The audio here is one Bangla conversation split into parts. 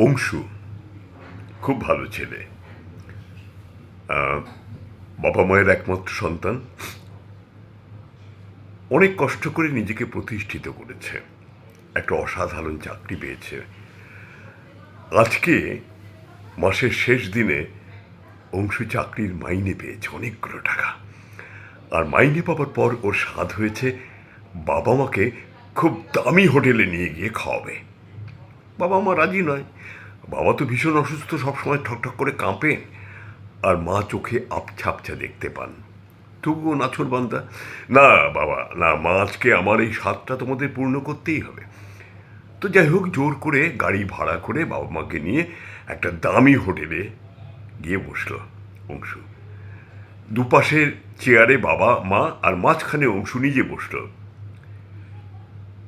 অংশু খুব ভালো ছেলে, বাবা মায়ের একমাত্র সন্তান। অনেক কষ্ট করে নিজেকে প্রতিষ্ঠিত করেছে, একটা অসাধারণ চাকরি পেয়েছে। আজকে মাসের শেষ দিনে অংশু চাকরির মাইনে পেয়েছে অনেকগুলো টাকা। আর মাইনে পাওয়ার পর ওর স্বাদ হয়েছে বাবা মাকে খুব দামি হোটেলে নিয়ে গিয়ে খাওয়াবে। বাবা মা রাজি নয়। বাবা তো ভীষণ অসুস্থ, সবসময় ঠকঠক করে কাঁপে, আর মা চোখে আবছা আবছা দেখতে পান। তবুও নাছোড়বান্দা, না বাবা না, মা আজকে আমার এই স্বাদটা তোমাদের পূর্ণ করতেই হবে। তো যাই হোক, জোর করে গাড়ি ভাড়া করে বাবা মাকে নিয়ে একটা দামি হোটেলে গিয়ে বসল অংশু। দুপাশের চেয়ারে বাবা মা, আর মাঝখানে অংশু নিজে বসল।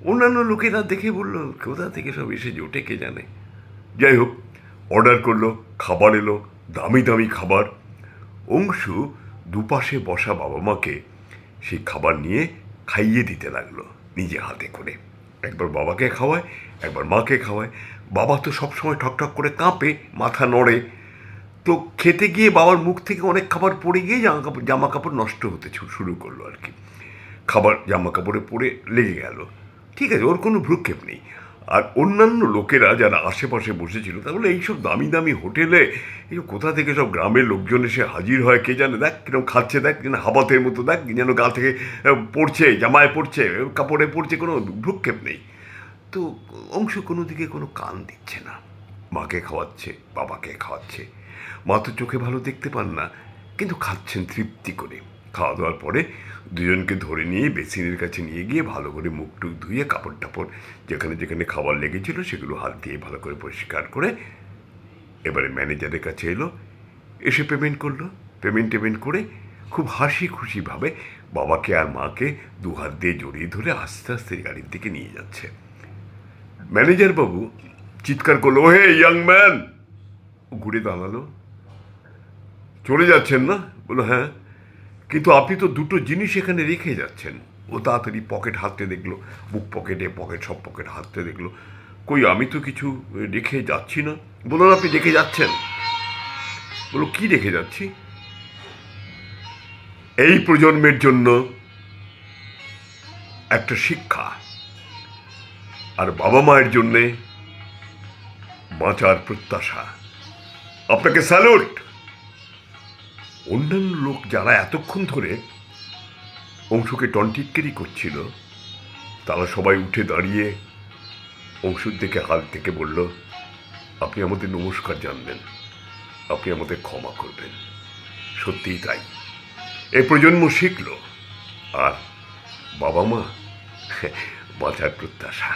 অন্যান্য লোকেরা দেখে বলল, কোথা থেকে সব এসে জোটে কে জানে। যাই হোক, অর্ডার করলো, খাবার এলো, দামি দামি খাবার। অংশু দুপাশে বসা বাবা মাকে সেই খাবার নিয়ে খাইয়ে দিতে লাগলো নিজে হাতে করে। একবার বাবাকে খাওয়ায়, একবার মাকে খাওয়ায়। বাবা তো সবসময় ঠকঠক করে কাঁপে, মাথা নড়ে। তো খেতে গিয়ে বাবার মুখ থেকে অনেক খাবার পড়ে গিয়ে জামা কাপড় নষ্ট হতে শুরু করলো আর কি। খাবার জামা কাপড়ে পড়ে লেগে গেল। ঠিক আছে, ওর কোনো ভ্রুক্ষেপ নেই। আর অন্যান্য লোকেরা যারা আশেপাশে বসেছিল, তাহলে এইসব দামি দামি হোটেলে এই কোথা থেকে সব গ্রামের লোকজন এসে হাজির হয় কে জানে। দেখ কিরকম খাচ্ছে, দেখ যেন হাবাতের মতো, দেখ যেন গা থেকে পড়ছে, জামায় পড়ছে, কাপড়ে পড়ছে, কোনো ভ্রুক্ষেপ নেই। তো অংশ কোনো দিকে কোনো কান দিচ্ছে না। মাকে খাওয়াচ্ছে, বাবাকে খাওয়াচ্ছে। মা তো চোখে ভালো দেখতে পান না, কিন্তু খাচ্ছেন তৃপ্তি করে। খাওয়া দাওয়ার পরে দুজনকে ধরে নিয়ে বেসিনের কাছে নিয়ে গিয়ে ভালো করে মুখ টুক ধুয়ে কাপড় টাপড় যেখানে যেখানে খাবার লেগেছিল সেগুলো হাত দিয়ে ভালো করে পরিষ্কার করে এবারে ম্যানেজারের কাছে এলো। এসে পেমেন্ট করলো। পেমেন্ট করে খুব হাসি খুশিভাবে বাবাকে আর মাকে দু হাত দিয়ে জড়িয়ে ধরে আস্তে আস্তে গাড়ির দিকে নিয়ে যাচ্ছে। ম্যানেজার বাবু চিৎকার করলো, হে ইয়াং ম্যান! ঘুরে দাঁড়ালো। চলে যাচ্ছেন না? বললো হ্যাঁ। কিন্তু আপনি তো দুটো জিনিস এখানে রেখে যাচ্ছেন। ও তাড়াতাড়ি পকেট হাততে দেখলো, বুক পকেটে সব পকেট হাততে দেখলো। কই, আমি তো কিছু রেখে যাচ্ছি না। বলুন, আপনি রেখে যাচ্ছেন? বললো, কি রেখে যাচ্ছি? এই প্রজন্মের জন্য একটা শিক্ষা, আর বাবা মায়ের জন্যে বাঁচার প্রত্যাশা। আপনাকে স্যালুট! অন্যান্য লোক যারা এতক্ষণ ধরে অংশুকে টনটিটকেরি করছিল, তারা সবাই উঠে দাঁড়িয়ে অংশুর দিকে হাত থেকে বলল, আপনি আমাদের নমস্কার জানবেন, আপনি আমাদের ক্ষমা করবেন। সত্যিই তাই, এই প্রজন্ম শিখল, আর বাবা মা বাঁচার প্রত্যাশা।